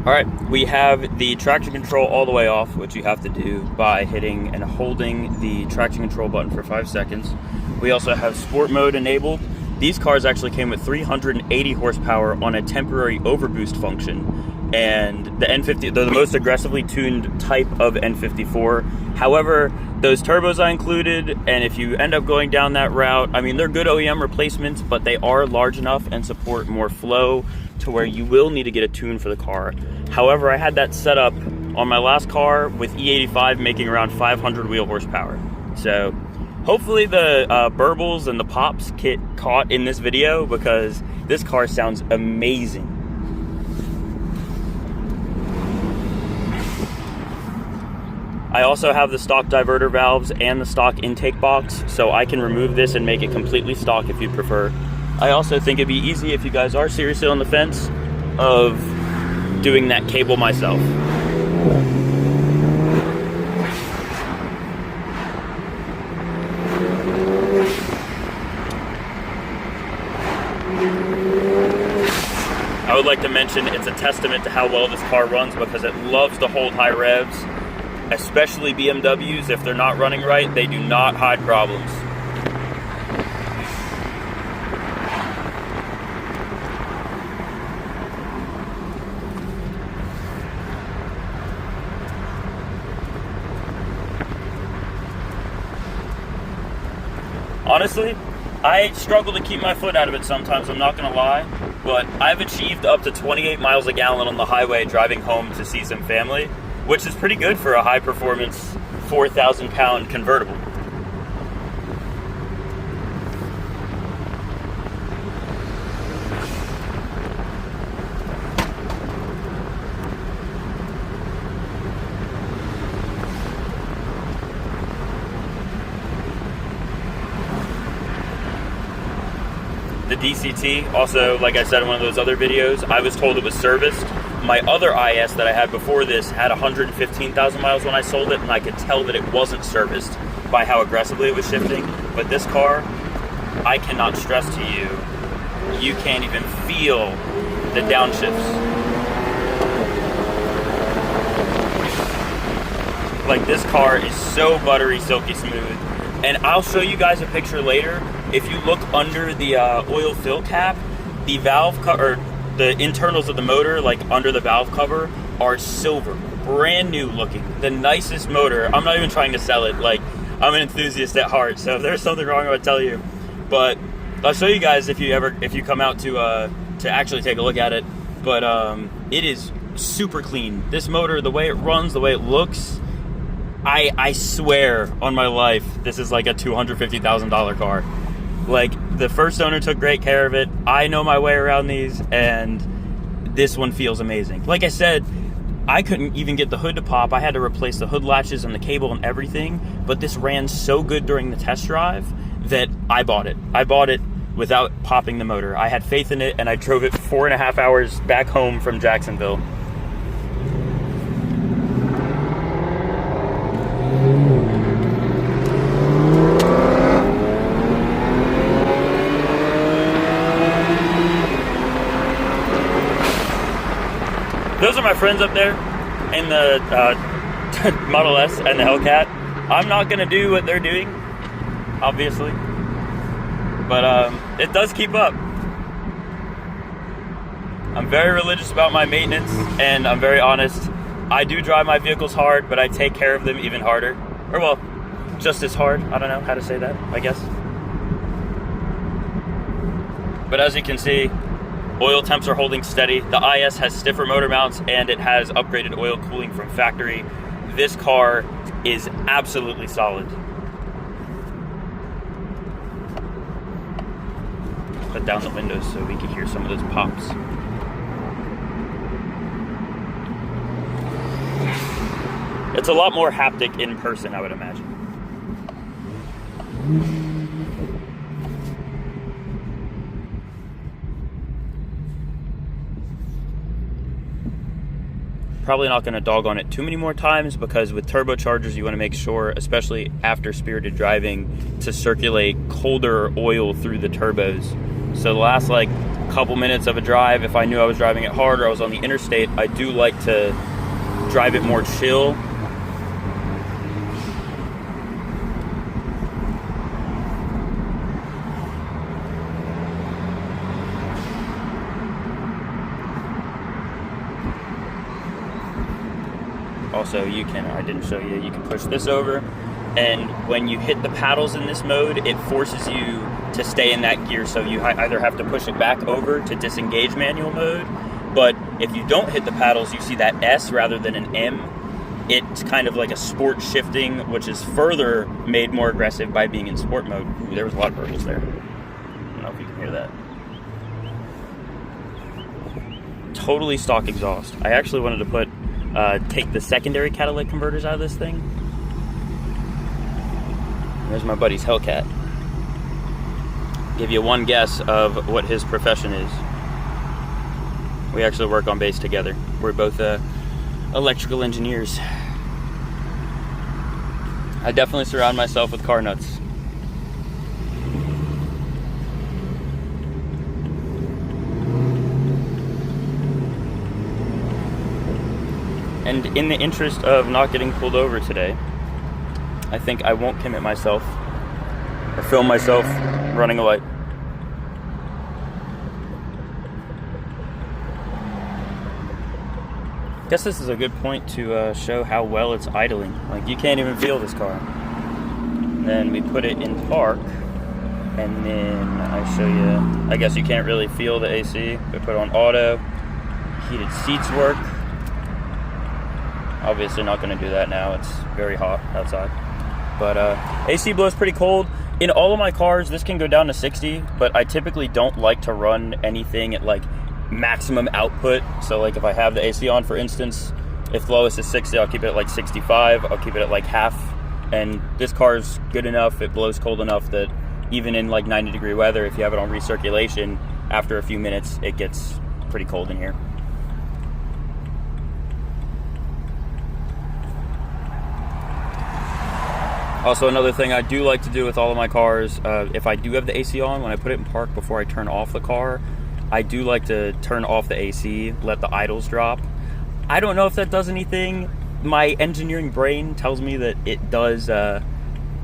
All right, we have the traction control all the way off, which you have to do by hitting and holding the traction control button for 5 seconds. We also have sport mode enabled. These cars actually came with 380 horsepower on a temporary overboost function. And the N50, they're the most aggressively tuned type of N54. However, those turbos I included, and if you end up going down that route, I mean, they're good OEM replacements, but they are large enough and support more flow to where you will need to get a tune for the car. However, I had that set up on my last car with E85 making around 500 wheel horsepower. So hopefully the burbles and the pops get caught in this video because this car sounds amazing. I also have the stock diverter valves and the stock intake box, so I can remove this and make it completely stock if you prefer. I also think it'd be easy if you guys are seriously on the fence of doing that cable myself. I would like to mention it's a testament to how well this car runs because it loves to hold high revs, especially BMWs. If they're not running right, they do not hide problems. Honestly, I struggle to keep my foot out of it sometimes, I'm not gonna lie, but I've achieved up to 28 miles a gallon on the highway driving home to see some family, which is pretty good for a high performance 4,000 pound convertible. The DCT, also, like I said in one of those other videos, I was told it was serviced. My other IS that I had before this had 115,000 miles when I sold it, and I could tell that it wasn't serviced by how aggressively it was shifting. But this car, I cannot stress to you, you can't even feel the downshifts. Like, this car is so buttery, silky smooth. And I'll show you guys a picture later. If you look under the oil fill cap, the valve cover, the internals of the motor, like under the valve cover, are silver, brand new looking, the nicest motor. I'm not even trying to sell it. Like, I'm an enthusiast at heart, so if there's something wrong, I would tell you. But I'll show you guys if you come out to actually take a look at it. But it is super clean. This motor, the way it runs, the way it looks, I swear on my life, this is like a $250,000 car. Like, the first owner took great care of it. I know my way around these, and this one feels amazing. Like I said, I couldn't even get the hood to pop. I had to replace the hood latches and the cable and everything, but this ran so good during the test drive that I bought it. I bought it without popping the motor. I had faith in it, and I drove it 4.5 hours back home from Jacksonville. Those are my friends up there in the Model S and the Hellcat. I'm not going to do what they're doing, obviously, but it does keep up. I'm very religious about my maintenance, and I'm very honest. I do drive my vehicles hard, but I take care of them even harder. Or, well, just as hard. I don't know how to say that, I guess. But as you can see, oil temps are holding steady. The IS has stiffer motor mounts, and it has upgraded oil cooling from factory. This car is absolutely solid. Put down the windows so we can hear some of those pops. It's a lot more haptic in person, I would imagine. Probably not going to dog on it too many more times because with turbochargers you want to make sure, especially after spirited driving, to circulate colder oil through the turbos. So the last like couple minutes of a drive, if I knew I was driving it hard or I was on the interstate, I do like to drive it more chill. Also, I didn't show you, you can push this over, and when you hit the paddles in this mode, it forces you to stay in that gear, so you either have to push it back over to disengage manual mode, but if you don't hit the paddles, you see that S rather than an M. It's kind of like a sport shifting, which is further made more aggressive by being in sport mode. Ooh, there was a lot of burbles there. I don't know if you can hear that. Totally stock exhaust. I actually wanted to take the secondary catalytic converters out of this thing. There's my buddy's Hellcat. Give you one guess of what his profession is. We actually work on base together. We're both electrical engineers. I definitely surround myself with car nuts. And in the interest of not getting pulled over today, I think I won't commit myself or film myself running a light. I guess this is a good point to show how well it's idling. Like, you can't even feel this car. And then we put it in park, and then I show you, I guess you can't really feel the AC. We put on auto, heated seats work. Obviously not going to do that now, it's very hot outside. But AC blows pretty cold. In all of my cars, this can go down to 60, but I typically don't like to run anything at like maximum output. So like if I have the AC on, for instance, if the lowest is 60, I'll keep it at like 65, I'll keep it at like half. And this car is good enough, it blows cold enough that even in like 90-degree weather, if you have it on recirculation, after a few minutes, it gets pretty cold in here. Also, another thing I do like to do with all of my cars, if I do have the AC on, when I put it in park before I turn off the car, I do like to turn off the AC, let the idles drop. I don't know if that does anything. My engineering brain tells me that it does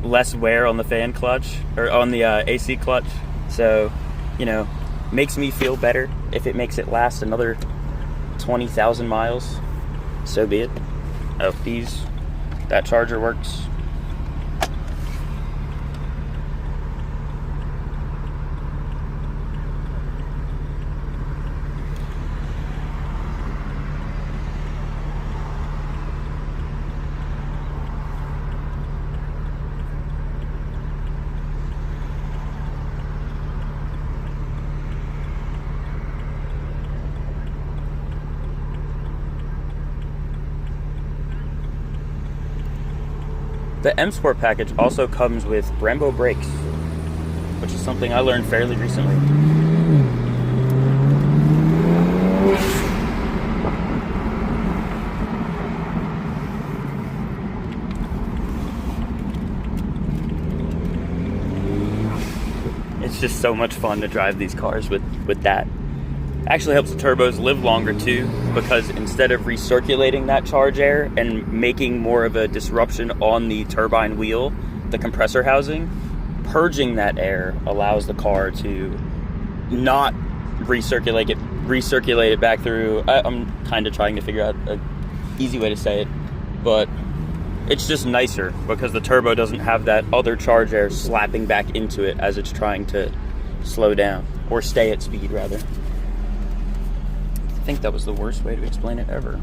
less wear on the fan clutch, or on the AC clutch. So, you know, makes me feel better. If it makes it last another 20,000 miles, so be it. Oh, that charger works. The M Sport package also comes with Brembo brakes, which is something I learned fairly recently. It's just so much fun to drive these cars with that. Actually helps the turbos live longer too, because instead of recirculating that charge air and making more of a disruption on the turbine wheel, the compressor housing, purging that air allows the car to not recirculate it back through. I'm kind of trying to figure out an easy way to say it, but it's just nicer because the turbo doesn't have that other charge air slapping back into it as it's trying to slow down, or stay at speed rather. I think that was the worst way to explain it ever.